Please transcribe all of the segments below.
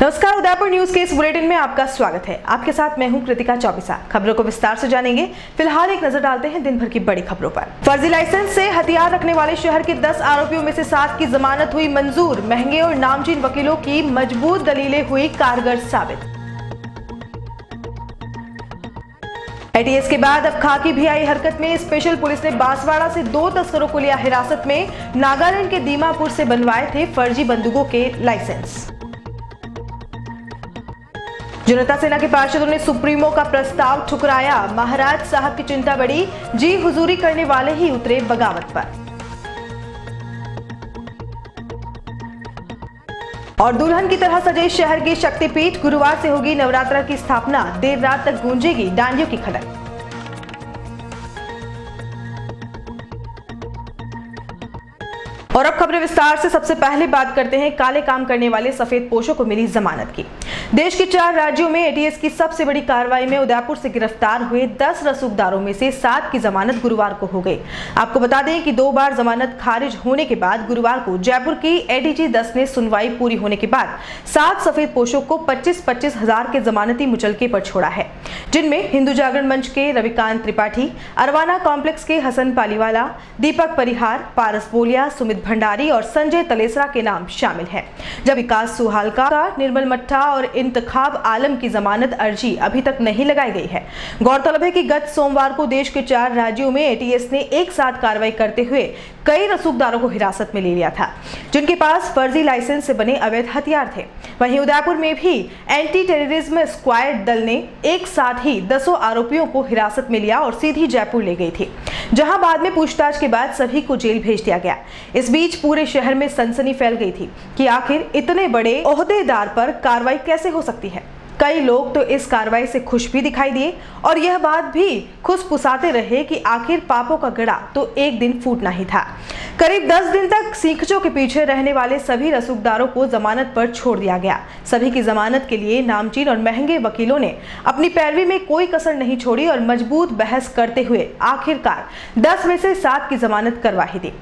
नमस्कार, उदयपुर न्यूज के इस बुलेटिन में आपका स्वागत है। आपके साथ मैं हूं कृतिका चौबिसा। खबरों को विस्तार से जानेंगे। फिलहाल एक नजर डालते हैं दिन भर की बड़ी खबरों पर। फर्जी लाइसेंस से हथियार रखने वाले शहर के 10 आरोपियों में से 7 की जमानत हुई मंजूर। महंगे और नामचीन वकीलों की मजबूत दलीलें हुई कारगर साबित। एटीएस के बाद अब खाकी भी आई हरकत में। स्पेशल पुलिस ने बांसवाड़ा से 2 तस्करों को लिया हिरासत में। नागालैंड के दीमापुर से बनवाए थे फर्जी बंदूकों के लाइसेंस। जनता सेना के पार्षदों ने सुप्रीमो का प्रस्ताव ठुकराया। महाराज साहब की चिंता बढ़ी, जी हुजूरी करने वाले ही उतरे बगावत पर। और दुल्हन की तरह सजे शहर के शक्तिपीठ। गुरुवार से होगी नवरात्र की स्थापना। देर रात तक गूंजेगी डांडियों की खनक। और अब खबरें विस्तार से। सबसे पहले बात करते हैं काले काम करने वाले सफेद पोशों को मिली जमानत की। देश के 4 राज्यों में एटीएस की सबसे बड़ी कार्रवाई में उदयपुर से गिरफ्तार हुए 10 रसूखदारों में से 7 की जमानत गुरुवार को हो गई। आपको बता दें कि 2 बार जमानत खारिज होने के बाद गुरुवार को जयपुर की एडीजी 10 ने सुनवाई पूरी होने के बाद 7 सफेद पोशों को 25-25 हजार के जमानती मुचलके पर छोड़ा है, जिनमें हिंदू जागरण मंच के रविकांत त्रिपाठी, अरवाना कॉम्प्लेक्स के हसन पालीवाला, दीपक परिहार, पारस बोलिया, सुमित भंडारी और संजय तलेसरा के नाम शामिल हैं। जब विकास सुहालका, निर्मल मट्टा और इंतखाब आलम की जमानत अर्जी अभी तक नहीं लगाई गई है। गौरतलब है कि गत सोमवार को देश के 4 राज्यों में एटीएस ने एक साथ कार्रवाई करते हुए कई रसूखदारों को हिरासत में ले लिया था, जिनके पास फर्जी लाइसेंस से बने अवैध हथियार थे। वहीं उदयपुर में भी एंटी टेररिज्म स्क्वाड दल ने एक साथ ही 10 आरोपियों को हिरासत में लिया और सीधी जयपुर ले गई थी, जहां बाद में पूछताछ के बाद सभी को जेल भेज दिया गया। इस बीच पूरे शहर में सनसनी फैल गई थी कि आखिर इतने बड़े ओहदेदार पर कार्रवाई कैसे हो सकती है। कई लोग तो इस कार्रवाई से खुश भी दिखाई दिए और यह बात भी खुशपुसाते रहे कि आखिर पापों का गड़ा तो एक दिन फूटना ही था। करीब 10 दिन तक सीखचों के पीछे रहने वाले सभी रसूखदारों को जमानत पर छोड़ दिया गया। सभी की जमानत के लिए नामचीन और महंगे वकीलों ने अपनी पैरवी में कोई कसर नहीं छोड़ी और मजबूत बहस करते हुए आखिरकार 10 में से 7 की जमानत करवा ही दी।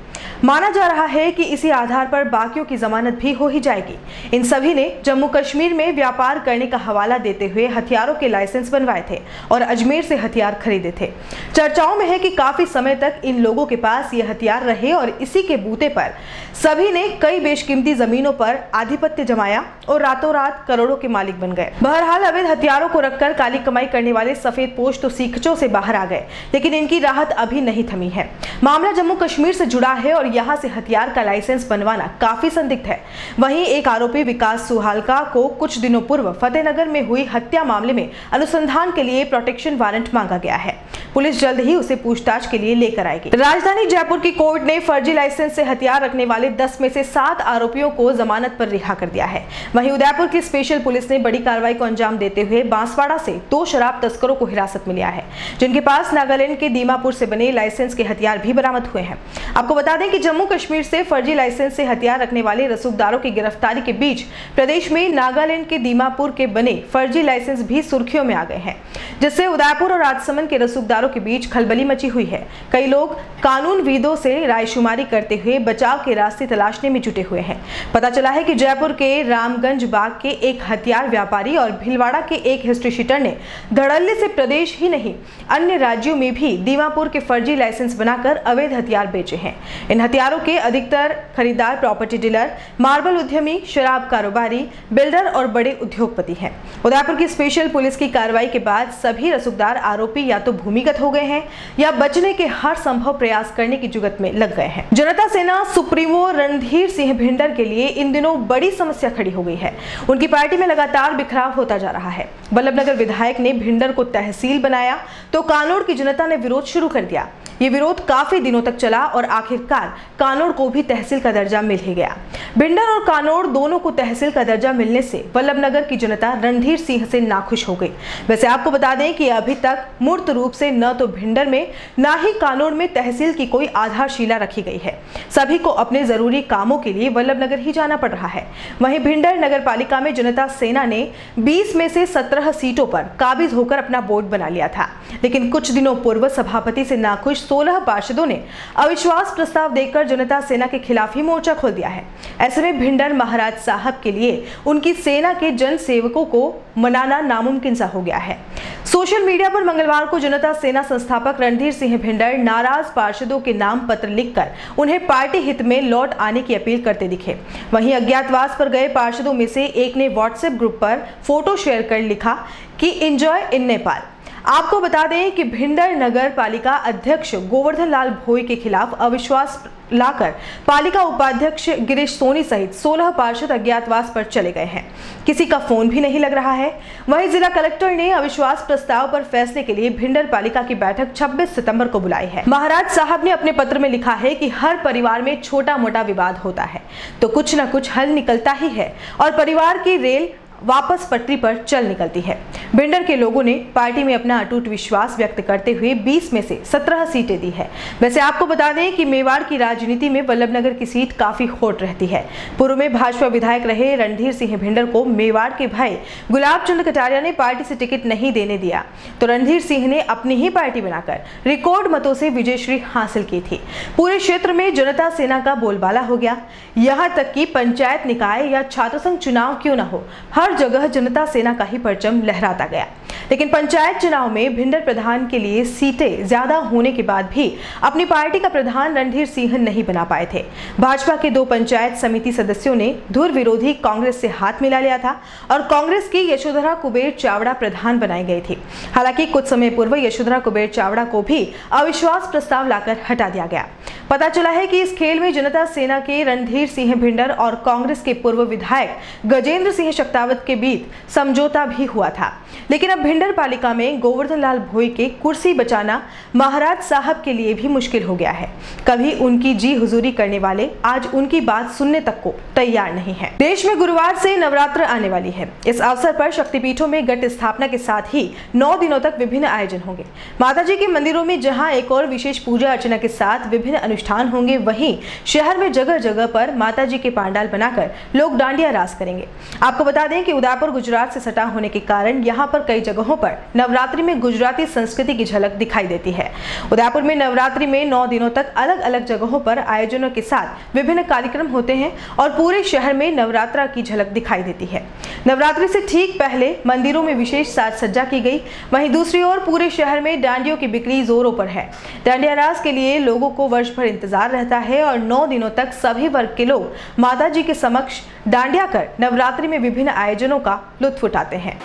माना जा रहा है कि इसी आधार पर बाकियों की जमानत भी हो ही जाएगी। इन सभी ने जम्मू कश्मीर में व्यापार करने का हवाला देते हुए हथियारों के लाइसेंस बनवाए थे और अजमेर से हथियार खरीदे थे। चर्चाओं में है कि काफी समय तक इन लोगों के पास ये हथियार रहे और इसी के बूते पर सभी ने कई बेशकीमती जमीनों पर आधिपत्य जमाया और रातों रात करोड़ों के मालिक बन गए। बहरहाल अवैध हथियारों को रखकर काली कमाई करने वाले सफेद पोश तो सीखचों से बाहर आ गए, लेकिन इनकी राहत अभी नहीं थमी है। मामला जम्मू कश्मीर से जुड़ा है और यहाँ से हथियार का लाइसेंस बनवाना काफी संदिग्ध है। वहीं एक आरोपी विकास सुहालका को कुछ दिनों पूर्व फतेहनगर में हुई हत्या मामले में अनुसंधान के लिए प्रोटेक्शन वारंट मांगा गया है। पुलिस जल्द ही उसे पूछताछ के लिए लेकर आएगी। राजधानी जयपुर की कोर्ट ने फर्जी लाइसेंस से हथियार रखने वाले 10 में से 7 आरोपियों को जमानत पर रिहा कर दिया है। वहीं उदयपुर की स्पेशल पुलिस ने बड़ी कार्रवाई को अंजाम देते हुए बांसवाड़ा से 2 शराब तस्करों को हिरासत में लिया है, जिनके पास नागालैंड के दीमापुर से बने लाइसेंस के हथियार भी बरामद हुए हैं। आपको बता दें कि जम्मू कश्मीर से फर्जी लाइसेंस से हथियार रखने वाले रसूखदारों की गिरफ्तारी के बीच प्रदेश में नागालैंड के दीमापुर के बने फर्जी लाइसेंस भी सुर्खियों में आ गए हैं, जिससे उदयपुर और राजसमंद के रसूखदारों के बीच खलबली मची हुई है। कई लोग कानूनविदों से रायशुमारी करते हुए बचाव के रास्ते तलाशने में जुटे हुए हैं। पता चला है कि जयपुर के रामगंज बाग के एक हथियार व्यापारी और भीलवाड़ा के एक हिस्ट्री शीटर ने धड़ल्ले से प्रदेश ही नहीं अन्य राज्यों में भी दीमापुर के फर्जी लाइसेंस बनाकर अवैध हथियार बेचे हैं। इन हथियारों के अधिकतर खरीदार प्रॉपर्टी डीलर, मार्बल उद्यमी, शराब कारोबारी, बिल्डर और बड़े उद्योगपति हैं। उदयपुर की स्पेशल पुलिस की कार्रवाई के बाद सभी रसूखदार आरोपी या तो भूमिगत हो गए हैं या बचने के हर संभव प्रयास करने की जुगत में लग गए हैं। जनता सेना सुप्रीमो रणधीर सिंह भिंडर के लिए इन दिनों बड़ी समस्या खड़ी हो गई है। उनकी पार्टी में लगातार बिखराव होता जा रहा है। वल्लभनगर विधायक ने भिंडर को तहसील बनाया तो कानोड़ की जनता ने विरोध शुरू कर दिया। ये विरोध काफी दिनों तक चला और आखिरकार कानोड़ को भी तहसील का दर्जा मिल ही गया। भिंडर और कानोड़ दोनों को तहसील का दर्जा मिलने से वल्लभनगर की जनता रणधीर सिंह से नाखुश हो गई। वैसे आपको बता दें कि अभी तक मूर्त रूप से न तो भिंडर में न ही कानोड़ में तहसील की कोई आधारशिला रखी गई है। सभी को अपने जरूरी कामों के लिए वल्लभनगर ही जाना पड़ रहा है। वहीं भिंडर नगर पालिका में जनता सेना ने 20 में से 17 सीटों पर काबिज होकर अपना बोर्ड बना लिया था, लेकिन कुछ दिनों पूर्व सभापति से नाखुश 16 पार्षदों ने अविश्वास प्रस्ताव देकर जनता सेना के खिलाफ ही मोर्चा खोल दिया है। ऐसे में भिंडर महाराज साहब के लिए उनकी सेना के जन सेवकों को मनाना नामुमकिन सा हो गया है। सोशल मीडिया पर मंगलवार को जनता सेना संस्थापक रणधीर सिंह भिंडर नाराज पार्षदों के नाम पत्र लिखकर उन्हें पार्टी हित में लौट आने की अपील करते दिखे। वहीं अज्ञातवास पर गए पार्षदों में से एक ने व्हाट्सएप ग्रुप पर फोटो शेयर कर लिखा कि एंजॉय इन नेपाल। आपको बता दें कि भिंडर नगर पालिका अध्यक्ष गोवर्धन लाल भोई के खिलाफ अविश्वास लाकर पालिका उपाध्यक्ष गिरीश सोनी सहित 16 पार्षद अज्ञातवास पर चले गए हैं। किसी का फोन भी नहीं लग रहा है। वहीं जिला कलेक्टर ने अविश्वास प्रस्ताव पर फैसले के लिए भिंडर पालिका की बैठक 26 सितंबर को बुलाई है। महाराज साहब ने अपने पत्र में लिखा है कि हर परिवार में छोटा मोटा विवाद होता है तो कुछ न कुछ हल निकलता ही है और परिवार की रेल वापस पटरी पर चल निकलती है। भिंडर के लोगों ने पार्टी में अपना अटूट विश्वास व्यक्त करते हुए 20 में से 17 सीटें दी है। वैसे आपको बता दें कि मेवाड़ की राजनीति में वल्लभनगर की सीट काफी हॉट रहती है। पूर्व में भाजपा विधायक रहे रणधीर सिंह भिंडर को मेवाड़ के भाई गुलाब चंद कटारिया ने पार्टी से टिकट नहीं देने दिया तो रणधीर सिंह ने अपनी ही पार्टी बनाकर रिकॉर्ड मतों से विजयश्री हासिल की थी। पूरे क्षेत्र में जनता सेना का बोलबाला हो गया। यहाँ तक कि पंचायत निकाय या छात्र संघ चुनाव क्यों न हो, हर जगह जनता सेना का ही परचम लहराता गया। लेकिन पंचायत चुनाव में भिंडर प्रधान के लिए सीटें ज्यादा होने के बाद भी अपनी पार्टी का प्रधान रणधीर सिंह नहीं बना पाए थे। भाजपा के 2 पंचायत समिति सदस्यों ने धुर विरोधी कांग्रेस से हाथ मिला लिया था और कांग्रेस की यशोधरा कुबेर चावड़ा प्रधान बनाई गई थी। हालांकि कुछ समय पूर्व यशोधरा कुबेर चावड़ा को भी अविश्वास प्रस्ताव लाकर हटा दिया गया। पता चला है कि इस खेल में जनता सेना के रणधीर सिंह भिंडर और कांग्रेस के पूर्व विधायक गजेंद्र सिंह शक्तावत के बीच समझौता भी हुआ था। लेकिन अब भिंडर पालिका में गोवर्धन लाल भोई के कुर्सी बचाना महाराज साहब के लिए भी मुश्किल हो गया है। कभी उनकी जी हुजूरी करने वाले आज उनकी बात सुनने तक को तैयार नहीं है। देश में गुरुवार से नवरात्र आने वाली है। इस अवसर पर शक्तिपीठों में घट स्थापना के साथ ही 9 दिनों तक विभिन्न आयोजन होंगे। माताजी के मंदिरों में जहां एक और विशेष पूजा अर्चना के साथ विभिन्न अनुष्ठान होंगे, वहीं शहर में जगह जगह पर माताजी के पंडाल बनाकर लोग डांडिया रास करेंगे। आपको बता दें कि उदयपुर गुजरात से सटा होने के कारण यहाँ पर कई जगहों पर नवरात्रि में गुजराती संस्कृति की झलक दिखाई देती है। उदयपुर में नवरात्रि में 9 दिनों तक अलग अलग जगहों पर आयोजनों के साथ विभिन्न कार्यक्रम होते हैं और पूरे शहर में नवरात्रा की झलक दिखाई देती है। नवरात्रि से ठीक पहले मंदिरों में विशेष साज सज्जा की गई। वहीं दूसरी ओर पूरे शहर में डांडियों की बिक्री जोरों पर है। डांडिया रास के लिए लोगों को वर्ष भर इंतजार रहता है और 9 दिनों तक सभी वर्ग के लोग माता जी के समक्ष डांडिया कर नवरात्रि में विभिन्न आयोजनों का लुत्फ उठाते हैं।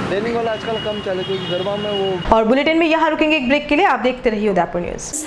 ट्रेनिंग वाला आजकल कम चले क्योंकि गरबा में वो। और बुलेटिन में यहाँ रुकेंगे एक ब्रेक के लिए। आप देखते रहिए उदयपुर न्यूज।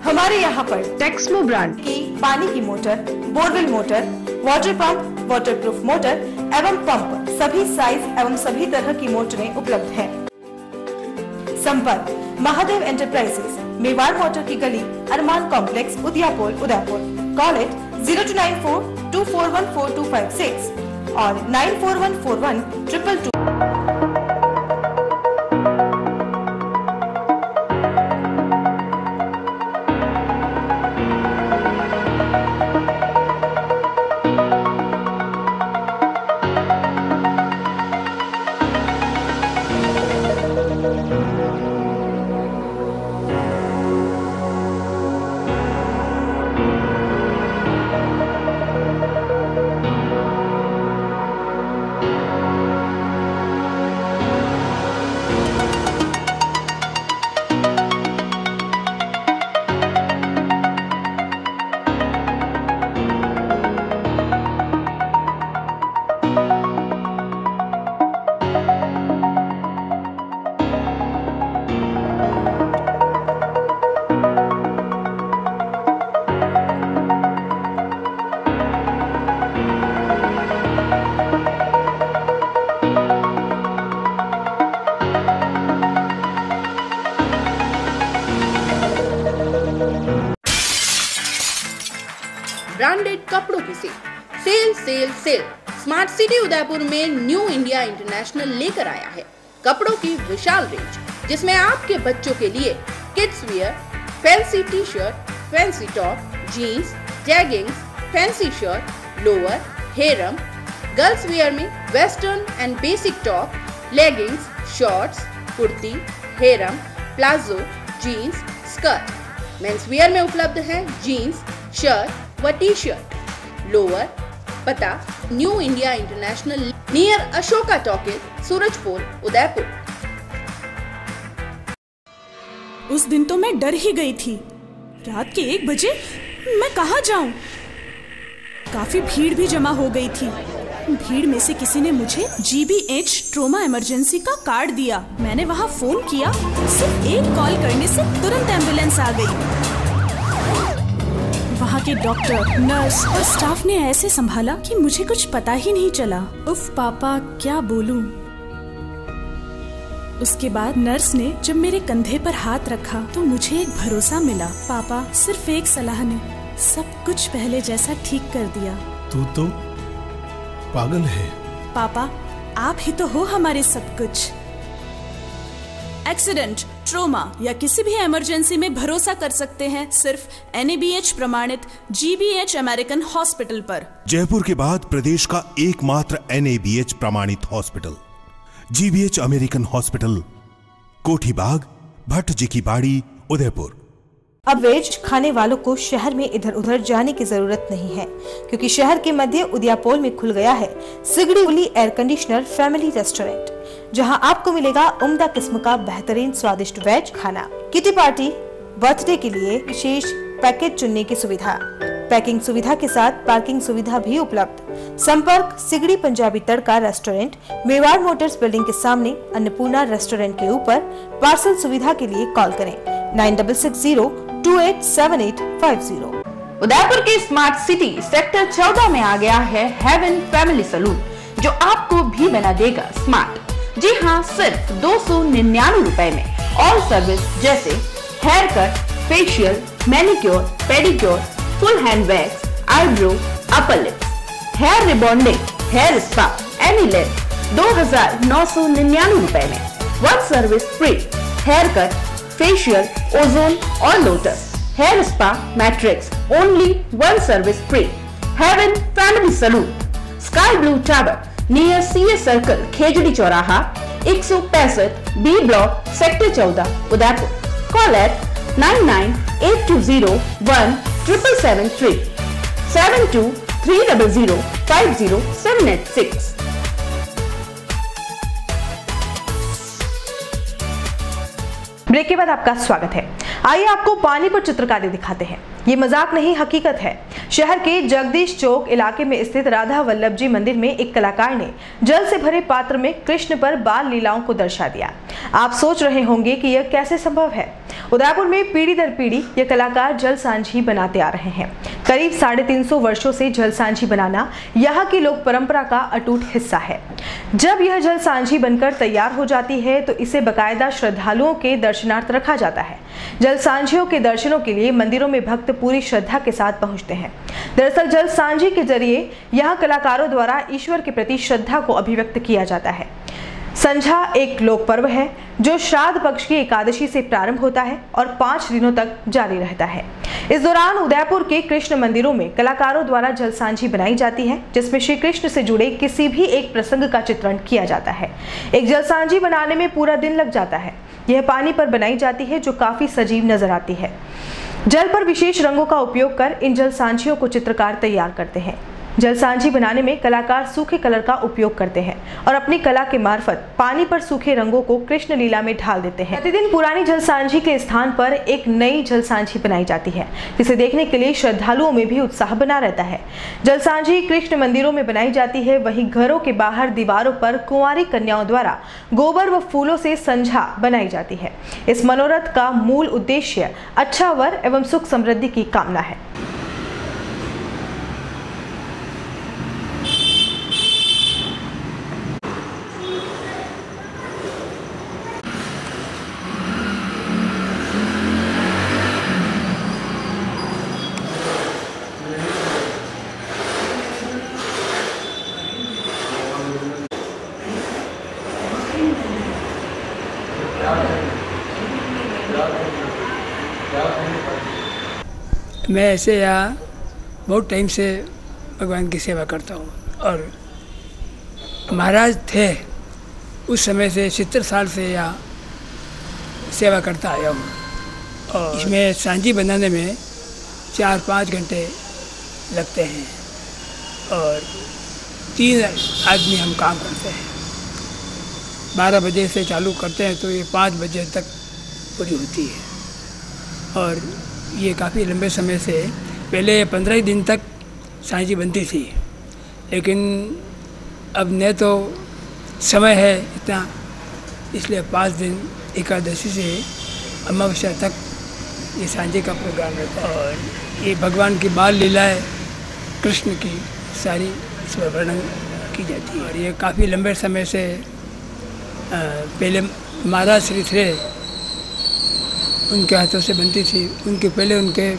हमारे यहाँ पर टेक्समो ब्रांड की पानी की motor, borewell motor, water pump, waterproof motor एवं पंप सभी साइज एवं सभी तरह की मोटरें उपलब्ध हैं। संपर्क महादेव एंटरप्राइजेस, मेवाड़ मोटर की गली, Armaan complex, Udaipur. Call it 0294241426 और 94141222। ब्रांडेड कपड़ों की sale sale sale smart city Udaipur में न्यू इंडिया इंटरनेशनल लेकर आया है कपड़ों की विशाल रेंज, जिसमें आपके बच्चों के लिए kids wear, fancy T shirt, fancy top, jeans, jeggings, fancy shirt, lower, harem, girls wear में western and basic top, leggings, shorts, kurti, harem, palazzo, jeans, skirt. Men's wear में उपलब्ध है जीन्स, शर्ट व टी शर्ट, लोअर। पता New India International near Ashoka Talkies, Surajpol, Udaipur. उस दिन तो मैं डर ही गई थी। रात के 1 बजे मैं कहाँ जाऊं? काफी भीड़ भी जमा हो गई थी। भीड़ में से किसी ने मुझे GBH ट्रोमा इमरजेंसी का कार्ड दिया। मैंने वहाँ फोन किया, सिर्फ एक कॉल करने से तुरंत एम्बुलेंस आ गई। वहाँ के डॉक्टर, नर्स और स्टाफ ने ऐसे संभाला कि मुझे कुछ पता ही नहीं चला। उफ पापा, क्या बोलूं। उसके बाद नर्स ने जब मेरे कंधे पर हाथ रखा तो मुझे एक भरोसा मिला। पापा, सिर्फ एक सलाह ने सब कुछ पहले जैसा ठीक कर दिया। तू तो पागल है। पापा, आप ही तो हो हमारे सब कुछ। एक्सीडेंट, ट्रोमा या किसी भी इमरजेंसी में भरोसा कर सकते हैं सिर्फ NABH प्रमाणित GBH अमेरिकन हॉस्पिटल पर। जयपुर के बाद प्रदेश का एकमात्र NABH प्रमाणित हॉस्पिटल GBH अमेरिकन हॉस्पिटल, कोठी बाग, भट्ट जी की बाड़ी, उदयपुर। अब वेज खाने वालों को शहर में इधर उधर जाने की जरूरत नहीं है, क्योंकि शहर के मध्य उदयपुर में खुल गया है सिगड़ी fully air conditioner family restaurant, जहां आपको मिलेगा उम्दा किस्म का बेहतरीन स्वादिष्ट वेज खाना। किटी पार्टी, बर्थडे के लिए विशेष पैकेज चुनने की सुविधा, पैकिंग सुविधा के साथ पार्किंग सुविधा भी उपलब्ध। संपर्क सिगड़ी पंजाबी तड़का रेस्टोरेंट, मेवाड़ मोटर्स बिल्डिंग के सामने, अन्नपूर्णा रेस्टोरेंट के ऊपर। पार्सल सुविधा के लिए कॉल करें 9660287850। उदयपुर के स्मार्ट सिटी सेक्टर 14 में आ गया है हेवन फैमिली सलून, जो आपको भी बना देगा स्मार्ट। जी हाँ, सिर्फ 299 रुपए में ऑल सर्विस जैसे hair cut, facial, manicure, pedicure, full hand wax, eyebrow, upper lips, hair rebonding, hair spa, any length 2999 रुपए में। One service free, hair cut, facial, Ozone और Lotus, hair spa, Matrix, only one service free. Heaven Family Salon, Sky Blue Tower near CA Circle, Khejri चौराहा, 165 B block, sector 14, Udaipur. Call at 9982017773 7230050786। Break के बाद आपका स्वागत है। आइए आपको पानी पर चित्रकारी दिखाते हैं। ये मजाक नहीं, हकीकत है। शहर के जगदीश चौक इलाके में स्थित राधा वल्लभ जी मंदिर में एक कलाकार ने जल से भरे पात्र में कृष्ण पर बाल लीलाओं को दर्शा दिया। आप सोच रहे होंगे कि यह कैसे संभव है। उदयपुर में पीढ़ी दर पीढ़ी ये कलाकार जल सांझी बनाते आ रहे हैं। करीब 350 वर्षों से जल सांझी बनाना यहाँ की लोक परंपरा का अटूट हिस्सा है। जब यह जल सांझी बनकर तैयार हो जाती है तो इसे बकायदा श्रद्धालुओं के दर्शनार्थ रखा जाता है। जल सांझियों के दर्शनों के लिए मंदिरों में भक्त पूरी श्रद्धा के साथ पहुंचते हैं। दरअसल जल सांझी के जरिए यहाँ कलाकारों द्वारा ईश्वर के प्रति श्रद्धा को अभिव्यक्त किया जाता है। संझा एक लोक पर्व है जो श्राद्ध पक्ष की एकादशी से प्रारंभ होता है और 5 दिनों तक जारी रहता है। इस दौरान उदयपुर के कृष्ण मंदिरों में कलाकारों द्वारा जल सांझी बनाई जाती है, जिसमें श्री कृष्ण से जुड़े किसी भी एक प्रसंग का चित्रण किया जाता है। एक जल सांझी बनाने में पूरा दिन लग जाता है। यह पानी पर बनाई जाती है जो काफी सजीव नजर आती है। जल पर विशेष रंगों का उपयोग कर इन जल सांझियों को चित्रकार तैयार करते हैं। जल सांझी बनाने में कलाकार सूखे कलर का उपयोग करते हैं और अपनी कला के मार्फत पानी पर सूखे रंगों को कृष्ण लीला में ढाल देते हैं। प्रतिदिन पुरानी जल सांझी के स्थान पर एक नई जल सांझी बनाई जाती है, जिसे देखने के लिए श्रद्धालुओं में भी उत्साह बना रहता है। जल सांझी कृष्ण मंदिरों में बनाई जाती है, वहीं घरों के बाहर दीवारों पर कुंवारी कन्याओं द्वारा गोबर व फूलों से संझा बनाई जाती है। इस मनोरथ का मूल उद्देश्य अच्छा वर एवं सुख समृद्धि की कामना है। मैं ऐसे यहाँ बहुत टाइम से भगवान की सेवा करता हूँ और महाराज थे उस समय से 70 साल से यहाँ सेवा करता आया हूँ और इसमें सांझी बनाने में 4-5 घंटे लगते हैं और 3 आदमी हम काम करते हैं। 12 बजे से चालू करते हैं तो ये 5 बजे तक पूरी होती है और ये काफ़ी लंबे समय से, पहले 15 ही दिन तक सांझी बनती थी, लेकिन अब न तो समय है इतना, इसलिए 5 दिन एकादशी से अमावस्या तक ये सांझे का प्रोग्राम रहता है और ये भगवान की बाल लीलाएं कृष्ण की सारी इसमें वर्णन की जाती है। और ये काफ़ी लंबे समय से पहले महाराज श्री थे उनके हाथों से बनती थी, उनके पहले उनके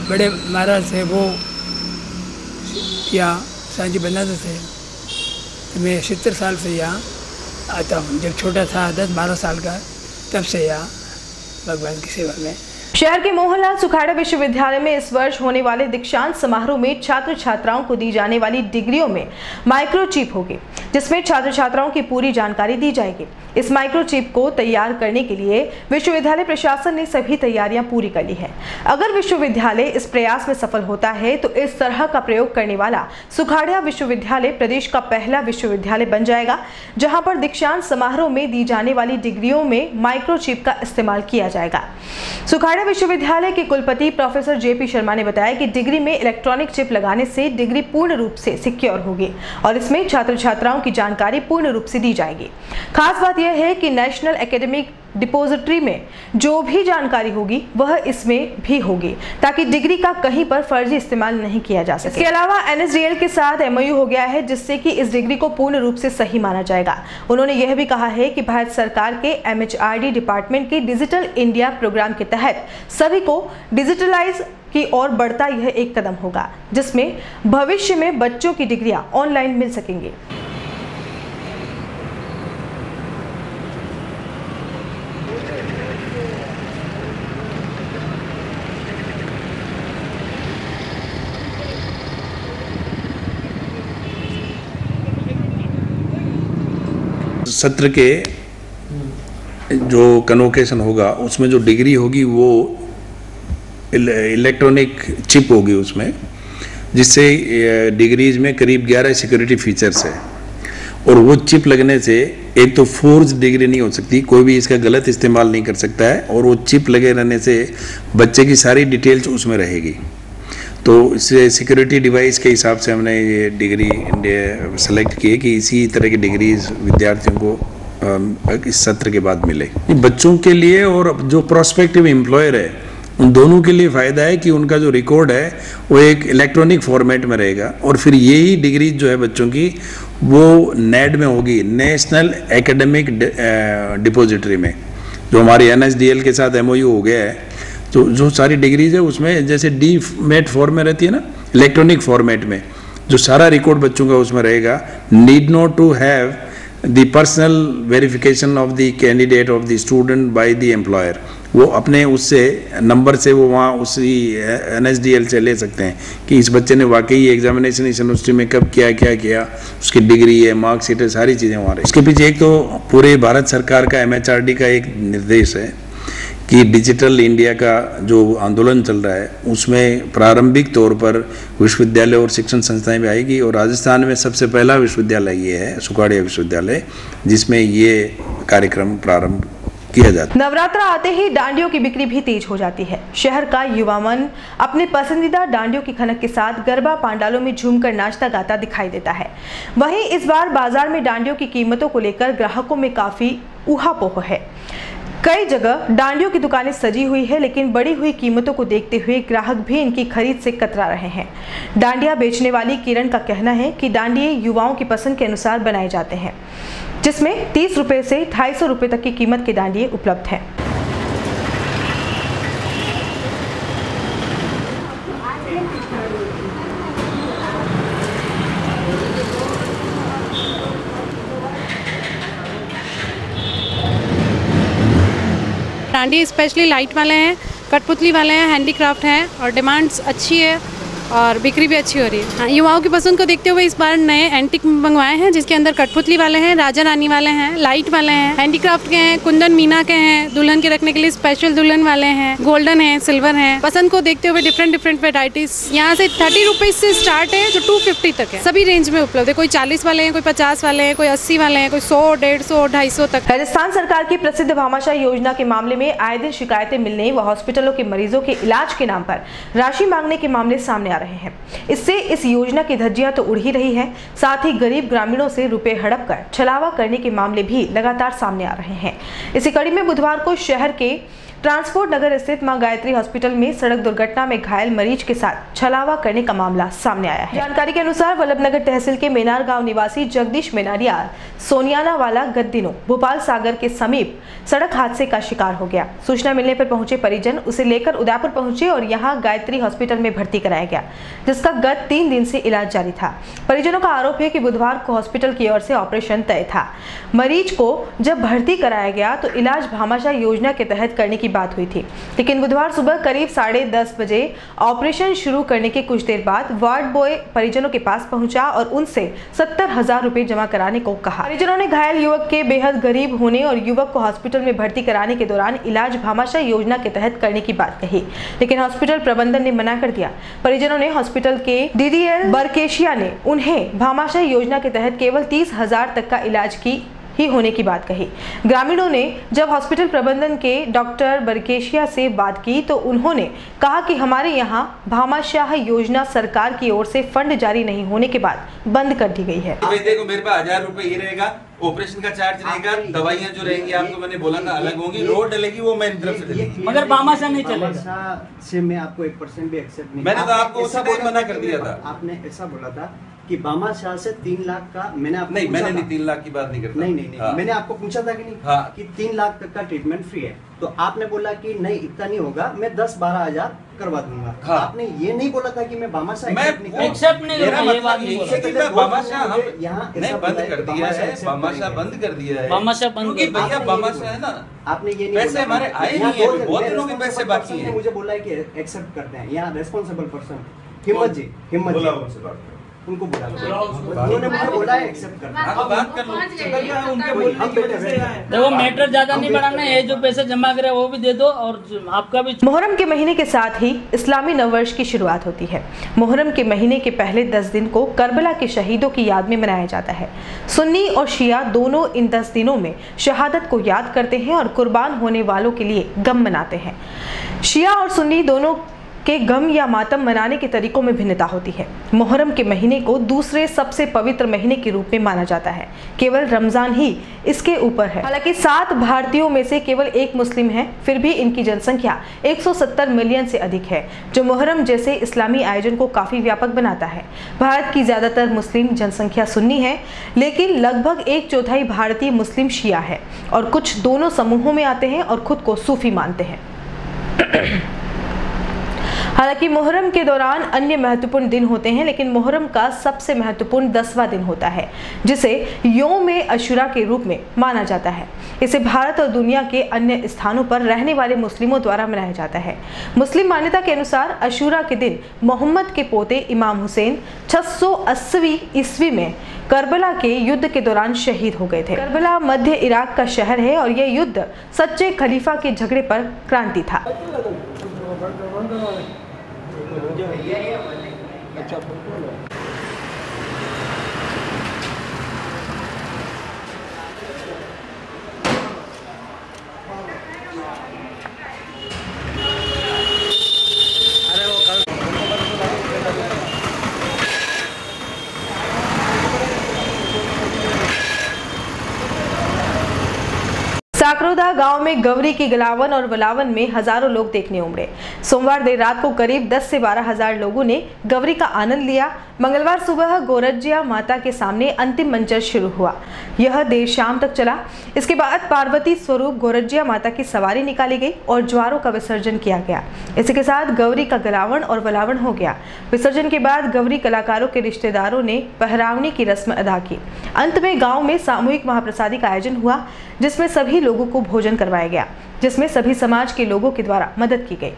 बड़े महाराज थे वो यहाँ सांझी बनाते थे। तो मैं 70 साल से यहाँ आता हूँ। जब छोटा था 10-12 साल का तब से यहाँ भगवान की सेवा में। शहर के मोहनलाल सुखाड़ा विश्वविद्यालय में इस वर्ष होने वाले दीक्षांत समारोह में छात्र छात्राओं को दी जाने वाली डिग्रियों में माइक्रोचिप होगी, जिसमें छात्र छात्राओं की पूरी जानकारी दी जाएगी। इस माइक्रोचिप को तैयार करने के लिए विश्वविद्यालय प्रशासन ने सभी तैयारियां पूरी कर ली है। अगर विश्वविद्यालय इस प्रयास में सफल होता है तो इस तरह का प्रयोग करने वाला सुखाड़ा विश्वविद्यालय प्रदेश का पहला विश्वविद्यालय बन जाएगा, जहां पर दीक्षांत समारोह में दी जाने वाली डिग्रियों में माइक्रोचिप का इस्तेमाल किया जाएगा। सुखाड़ा विश्वविद्यालय के कुलपति प्रोफेसर JP शर्मा ने बताया कि डिग्री में इलेक्ट्रॉनिक चिप लगाने से डिग्री पूर्ण रूप से सिक्योर होगी और इसमें छात्र छात्राओं की जानकारी पूर्ण रूप से दी जाएगी। खास बात यह है कि नेशनल एकेडमिक डिपोजिटरी में जो भी जानकारी होगी वह इसमें भी होगी, ताकि डिग्री का कहीं पर फर्जी इस्तेमाल नहीं किया जा सके। इसके अलावा NSDL के साथ MOU हो गया है, जिससे कि इस डिग्री को पूर्ण रूप से सही माना जाएगा। उन्होंने यह भी कहा है कि भारत सरकार के MHRD डिपार्टमेंट के डिजिटल इंडिया प्रोग्राम के तहत सभी को डिजिटलाइज की ओर बढ़ता यह एक कदम होगा, जिसमें भविष्य में बच्चों की डिग्रियां ऑनलाइन मिल सकेंगी। सत्र के जो कन्वोकेशन होगा उसमें जो डिग्री होगी वो इलेक्ट्रॉनिक चिप होगी उसमें, जिससे डिग्रीज में करीब 11 सिक्योरिटी फीचर्स है। और वो चिप लगने से एक तो फोर्ज डिग्री नहीं हो सकती, कोई भी इसका गलत इस्तेमाल नहीं कर सकता है, और वो चिप लगे रहने से बच्चे की सारी डिटेल्स उसमें रहेगी। तो इससे सिक्योरिटी डिवाइस के हिसाब से हमने ये डिग्री सेलेक्ट की कि इसी तरह की डिग्रीज विद्यार्थियों को इस सत्र के बाद मिले। बच्चों के लिए और जो प्रोस्पेक्टिव एम्प्लॉयर है उन दोनों के लिए फ़ायदा है कि उनका जो रिकॉर्ड है वो एक इलेक्ट्रॉनिक फॉर्मेट में रहेगा, और फिर यही डिग्री जो है बच्चों की वो नेड में होगी, नेशनल एकेडमिक डिपोजिटरी में, जो हमारी NSDL के साथ MOU हो गया है। तो जो सारी डिग्रीज है उसमें जैसे DMAT फॉर्म में रहती है ना, इलेक्ट्रॉनिक फॉर्मेट में जो सारा रिकॉर्ड बच्चों का उसमें रहेगा। Need not to have the personal verification of the candidate of the student by the employer, वो अपने उससे नंबर से वो वहाँ उसी NSDL से ले सकते हैं कि इस बच्चे ने वाकई एग्जामिनेशन इस यूनिवर्सिटी में कब क्या किया, उसकी डिग्री है, मार्कशीट है, सारी चीज़ें वहाँ। इसके पीछे एक तो पूरे भारत सरकार का MHRD का एक निर्देश है कि डिजिटल इंडिया का जो आंदोलन चल रहा है उसमें प्रारंभिक तौर पर विश्वविद्यालय और शिक्षण संस्थाएं भी आएगी, और राजस्थान में सबसे पहला विश्वविद्यालय ये है सुखाड़िया विश्वविद्यालय, जिसमें ये कार्यक्रम प्रारंभ किया जाता है। नवरात्र आते ही डांडियों की बिक्री भी तेज हो जाती है। शहर का युवा मन अपने पसंदीदा डांडियों की खनक के साथ गरबा पांडालों में झूमकर नाचता गाता दिखाई देता है। वहीं इस बार बाजार में डांडियों की कीमतों को लेकर ग्राहकों में काफी ऊहापोह है। कई जगह डांडियों की दुकानें सजी हुई है, लेकिन बढ़ी हुई कीमतों को देखते हुए ग्राहक भी इनकी खरीद से कतरा रहे हैं। डांडिया बेचने वाली किरण का कहना है कि डांडिये युवाओं की पसंद के अनुसार बनाए जाते हैं, जिसमें 30 रुपए से 250 रुपए तक की कीमत के डांडिये उपलब्ध हैं। डांडी स्पेशली लाइट वाले हैं कठपुतली वाले हैं, हैंडीक्राफ्ट हैं और डिमांड्स अच्छी है और बिक्री भी अच्छी हो रही है। हाँ, युवाओं की पसंद को देखते हुए इस बार नए एंटिक मंगवाए हैं, जिसके अंदर कठपुतली वाले हैं, राजा रानी वाले हैं, लाइट वाले हैं, हैंडीक्राफ्ट के हैं, कुंदन मीना के हैं, दुल्हन के रखने के लिए स्पेशल दुल्हन वाले हैं, गोल्डन है, सिल्वर है। पसंद को देखते हुए डिफरेंट वेराइटीज यहाँ से 30 रुपीज से स्टार्ट है जो 250 तक है। सभी रेंज में उपलब्ध है। कोई 40 वाले हैं, कोई 50 वाले हैं, कोई 80 वाले हैं, कोई 100, 150, 250 तक। राजस्थान सरकार की प्रसिद्ध भामाशाह योजना के मामले में आए दिन शिकायतें मिलने व हॉस्पिटलों के मरीजों के इलाज के नाम पर राशि मांगने के मामले सामने आ रहे हैं। इससे इस योजना की धज्जियां तो उड़ ही रही है, साथ ही गरीब ग्रामीणों से रुपए हड़प कर छलावा करने के मामले भी लगातार सामने आ रहे हैं। इसी कड़ी में बुधवार को शहर के ट्रांसपोर्ट नगर स्थित मां गायत्री हॉस्पिटल में सड़क दुर्घटना में घायल मरीज के साथ छलावा करने का मामला सामने आया है। जानकारी के अनुसार वल्लभनगर तहसील के मेनार गांव निवासी जगदीश मेनारिया सोनियाना वाला गत दिनों भोपाल सागर के समीप सड़क हादसे का शिकार हो गया। सूचना मिलने पर पहुंचे परिजन उसे लेकर उदयपुर पहुंचे और यहां गायत्री हॉस्पिटल में भर्ती कराया गया, जिसका गत 3 दिन से इलाज जारी था। परिजनों का आरोप है कि बुधवार को हॉस्पिटल की ओर से ऑपरेशन तय था। मरीज को जब भर्ती कराया गया तो इलाज भामाशाह योजना के तहत करने की बात हुई थी, लेकिन बुधवार सुबह करीब 10:30 बजे ऑपरेशन शुरू करने के कुछ देर बाद वार्ड बॉय परिजनों के पास पहुंचा और उनसे 70,000 रुपए जमा कराने को कहा। परिजनों ने घायल युवक के बेहद गरीब होने और युवक को हॉस्पिटल में भर्ती कराने के दौरान इलाज भामाशाह योजना के तहत करने की बात कही, लेकिन हॉस्पिटल प्रबंधन ने मना कर दिया। परिजनों ने हॉस्पिटल के DDL बरकेशिया ने उन्हें भामाशाह योजना के तहत केवल 30,000 तक का इलाज की ही होने की बात कही। ग्रामीणों ने जब हॉस्पिटल प्रबंधन के डॉक्टर बरकेशिया से बात की तो उन्होंने कहा कि हमारे यहाँ भामाशाह योजना सरकार की ओर से फंड जारी नहीं होने के बाद बंद कर दी गई है। देखो मेरे पास 1000 रुपए ये रहेगा, ऑपरेशन का चार्ज रहेगा, दवाइयाँ जो रहेंगी आपको मैंने बोला था अलग होंगी, रोड डलेगी वो मैं तरफ से डलेगी, मगर भामाशाह नहीं चलेगा। से मैं आपको 1% भी एक्सेप्ट नहीं। मैंने तो आपको उसी टाइम मना कर दिया था। आपने ऐसा बोला था कि भामाशाह से 3 लाख का मैंने आपको नहीं, मैंने नहीं 3 लाख की बात नहीं करता। नहीं हाँ। मैंने आपको पूछा था कि नहीं हाँ। कि 3 लाख तक का ट्रीटमेंट फ्री है, तो आपने बोला कि नहीं इतना नहीं होगा, मैं 10-12 हजार करवा दूंगा। हाँ। आपने ये नहीं बोला था कि मैं भामाशाह एक्सेप्ट नहीं यहाँ बंद कर दिया है, भामाशाह बंद कर दिया है, क्योंकि भैया भामाशाह है ना, आपने ये नहीं पैसे हमारे आए नहीं है, बहुत दिनों के पैसे बाकी हैं। मुझे बोला है कि एक्सेप्ट करते हैं यहाँ रेस्पॉन्सिबल पर्सन हिम्मत जी उनको बुला लो, उन्होंने मुझे बोला है एक्सेप्ट करना। बात कर लो, देखो मैटर ज्यादा नहीं बढ़ाना है, जो पैसे जमा करे वो भी दे दो और आपका भी। मुहर्रम के महीने के साथ ही इस्लामी नववर्ष की शुरुआत होती है। मुहर्रम के महीने के पहले 10 दिन को करबला के शहीदों की याद में मनाया जाता है। सुन्नी और शिया दोनों इन 10 दिनों में शहादत को याद करते हैं और कुर्बान होने वालों के लिए गम मनाते हैं। शिया और सुन्नी दोनों के गम या मातम मनाने के तरीकों में भिन्नता होती है। मुहर्रम के महीने को दूसरे सबसे पवित्र महीने के रूप में माना जाता है, केवल रमजान ही इसके ऊपर है। हालांकि 7 भारतीयों में से केवल 1 मुस्लिम है, फिर भी इनकी जनसंख्या 170 मिलियन से अधिक है, जो मुहर्रम जैसे इस्लामी आयोजन को काफी व्यापक बनाता है। भारत की ज्यादातर मुस्लिम जनसंख्या सुन्नी है, लेकिन लगभग 1/4 भारतीय मुस्लिम शिया है और कुछ दोनों समूहों में आते हैं और खुद को सूफी मानते हैं। हालांकि मुहर्रम के दौरान अन्य महत्वपूर्ण दिन होते हैं, लेकिन मुहर्रम का सबसे महत्वपूर्ण 10वां दिन होता है, जिसे यौम-ए अशूरा के रूप में माना जाता है। इसे भारत और दुनिया के अन्य स्थानों पर रहने वाले मुस्लिमों द्वारा मनाया जाता है। मुस्लिम मान्यता के अनुसार अशूरा के दिन मोहम्मद के पोते इमाम हुसैन 680 ईस्वी में करबला के युद्ध के दौरान शहीद हो गए थे। करबला मध्य इराक का शहर है और यह युद्ध सच्चे खलीफा के झगड़े पर क्रांति था। साकरोदा गांव में गौरी की गलावन और वलावन में हजारों लोग देखने उमड़े। सोमवार देर रात को करीब 10 से 12 हजार लोगों ने गौरी का आनंद लिया। मंगलवार सुबह गोरज्जिया माता के सामने अंतिम मंचर शुरू हुआ। यह देर शाम तक चला। इसके बाद पार्वती स्वरूप गोरज्जिया माता की सवारी निकाली गई और ज्वारों का विसर्जन किया गया। इसी के साथ गौरी का गलावन और वलावन हो गया। विसर्जन के बाद गौरी कलाकारों के रिश्तेदारों ने पहरावनी की रस्म अदा की। अंत में गाँव में सामूहिक महाप्रसादी का आयोजन हुआ, जिसमें सभी लोग लोगों को भोजन करवाया गया, जिसमें सभी समाज के लोगों के द्वारा मदद की गई।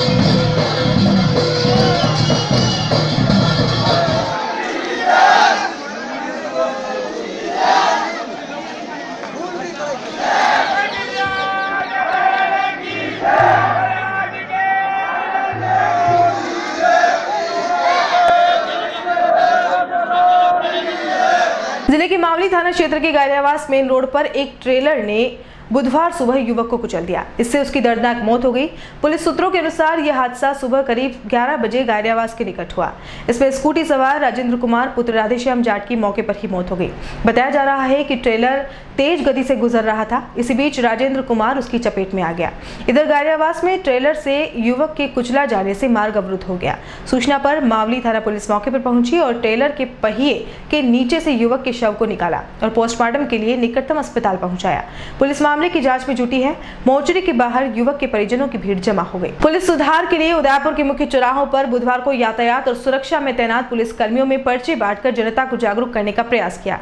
जिले के मावली थाना क्षेत्र के गायरावास मेन रोड पर एक ट्रेलर ने बुधवार सुबह युवक को कुचल दिया। इससे उसकी दर्दनाक मौत हो गई। पुलिस सूत्रों के अनुसार यह हादसा सुबह करीब 11 बजे गायरावास के निकट हुआ। इसमें स्कूटी सवार राजेंद्र कुमार पुत्र राधेश्याम जाट की मौके पर ही मौत हो गई। बताया जा रहा है कि ट्रेलर तेज गति से गुजर रहा था। इसी बीच राजेंद्र कुमार उसकी चपेट में आ गया। इधर गायरावास में ट्रेलर से युवक के कुचला जाने से मार्ग अवरुद्ध हो गया। सूचना पर मावली थाना पुलिस मौके पर पहुंची और ट्रेलर के पहिए के नीचे से युवक के शव को निकाला और पोस्टमार्टम के लिए निकटतम अस्पताल पहुंचाया। पुलिस मामले की जांच में जुटी है। मोर्चरी के बाहर युवक के परिजनों की भीड़ जमा हो गई। पुलिस सुधार के लिए उदयपुर के मुख्य चौराहों पर बुधवार को यातायात और सुरक्षा में तैनात पुलिस कर्मियों में पर्चे बांटकर जनता को जागरूक करने का प्रयास किया।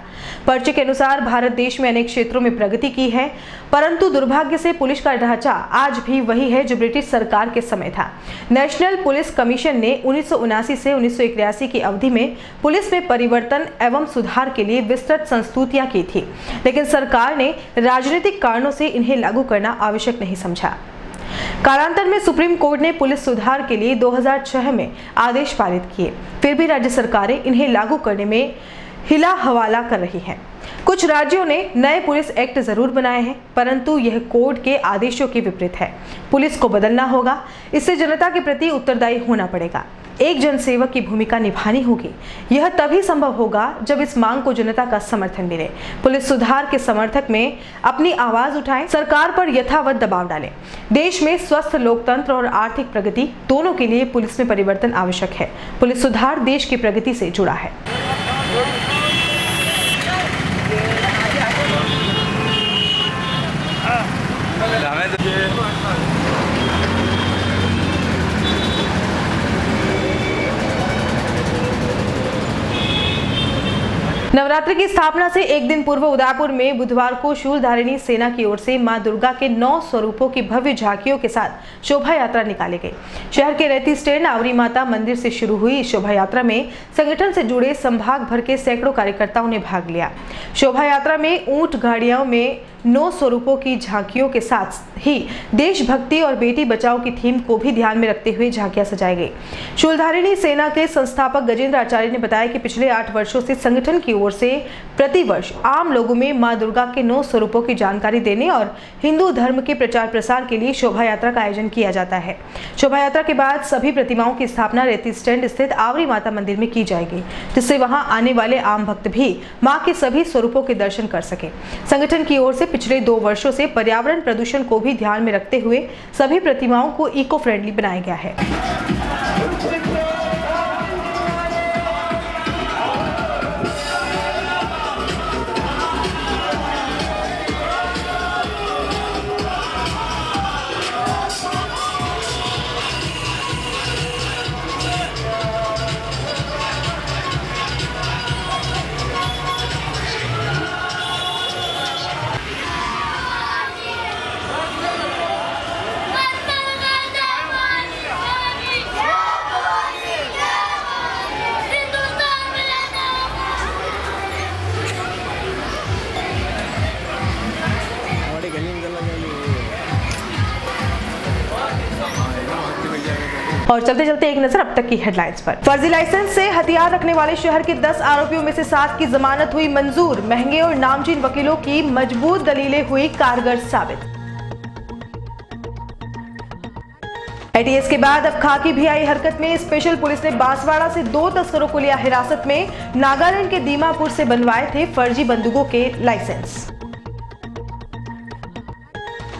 पर्चे के अनुसार भारत देश में अनेक क्षेत्रों में प्रगति की है, परंतु दुर्भाग्य से पुलिस का ढांचा आज भी वही है जो ब्रिटिश सरकार के समय था। नेशनल पुलिस कमीशन ने 1979 से 1981 की अवधि में पुलिस में परिवर्तन एवं सुधार के लिए विस्तृत संस्तुतियां की थी, लेकिन सरकार ने राजनीतिक कारणों से इन्हें लागू करना आवश्यक नहीं समझा। कालांतर में सुप्रीम कोर्ट ने पुलिस सुधार के लिए 2006 में आदेश पारित किए, फिर भी राज्य सरकारें इन्हें लागू करने में हिला हवाला कर रही हैं। कुछ राज्यों ने नए पुलिस एक्ट जरूर बनाए हैं, परंतु यह कोर्ट के आदेशों के विपरीत है। पुलिस को बदलना होगा, इससे जनता के प्रति उत्तरदायी होना पड़ेगा। एक जनसेवक की भूमिका निभानी होगी। यह तभी संभव होगा जब इस मांग को जनता का समर्थन मिले। पुलिस सुधार के समर्थक में अपनी आवाज उठाएं, सरकार पर यथावत दबाव डालें। देश में स्वस्थ लोकतंत्र और आर्थिक प्रगति दोनों के लिए पुलिस में परिवर्तन आवश्यक है। पुलिस सुधार देश की प्रगति से जुड़ा है। नवरात्रि की स्थापना से एक दिन पूर्व उदयपुर में बुधवार को शूलधारिणी सेना की ओर से मां दुर्गा के 9 स्वरूपों की भव्य झांकियों के साथ शोभा यात्रा निकाली गई। शहर के रेती स्टैंड आवरी माता मंदिर से शुरू हुई इस शोभा यात्रा में संगठन से जुड़े संभाग भर के सैकड़ों कार्यकर्ताओं ने भाग लिया। शोभा यात्रा में ऊंट गाड़ियों में 9 स्वरूपों की झांकियों के साथ ही देशभक्ति और बेटी बचाओ की थीम को भी ध्यान में रखते हुए झांकियां सजाई गई। शूलधारिणी सेना के संस्थापक गजेंद्र आचार्य ने बताया कि पिछले 8 वर्षों से संगठन की ओर से प्रतिवर्ष आम लोगों में मां दुर्गा के 9 स्वरूपों की जानकारी देने और हिंदू धर्म के प्रचार प्रसार के लिए शोभा यात्रा का आयोजन किया जाता है। शोभा यात्रा के बाद सभी प्रतिमाओं की स्थापना रेती स्टैंड स्थित आवरी माता मंदिर में की जाएगी, जिससे वहां आने वाले आम भक्त भी मां के सभी स्वरूपों के दर्शन कर सके। संगठन की ओर से पिछले 2 वर्षों से पर्यावरण प्रदूषण को भी ध्यान में रखते हुए सभी प्रतिमाओं को इको फ्रेंडली बनाया गया है। और चलते चलते एक नजर अब तक की हेडलाइंस पर। फर्जी लाइसेंस से हथियार रखने वाले शहर के 10 आरोपियों में से 7 की जमानत हुई मंजूर। महंगे और नामचीन वकीलों की मजबूत दलीलें हुई कारगर साबित। एटीएस के बाद अब खाकी भी आई हरकत में। स्पेशल पुलिस ने बांसवाड़ा से 2 तस्करों को लिया हिरासत में। नागालैंड के दीमापुर से बनवाए थे फर्जी बंदूकों के लाइसेंस।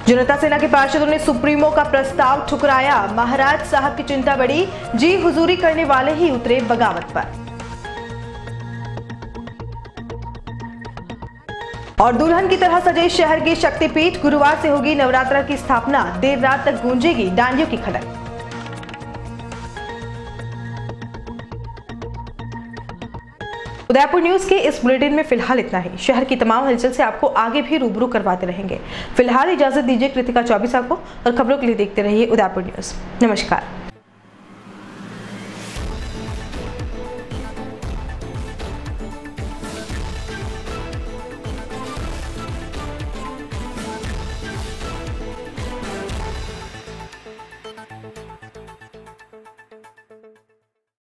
जनता सेना के पार्षदों ने सुप्रीमो का प्रस्ताव ठुकराया। महाराज साहब की चिंता बढ़ी, जी हुजूरी करने वाले ही उतरे बगावत पर। और दुल्हन की तरह सजे शहर की शक्तिपीठ, गुरुवार से होगी नवरात्र की स्थापना। देर रात तक गूंजेगी डांडियों की खड़क। उदयपुर न्यूज के इस बुलेटिन में फिलहाल इतना ही। शहर की तमाम हलचल से आपको आगे भी रूबरू करवाते रहेंगे। फिलहाल इजाजत दीजिए कृतिका चौबीसा को, और खबरों के लिए देखते रहिए उदयपुर न्यूज। नमस्कार।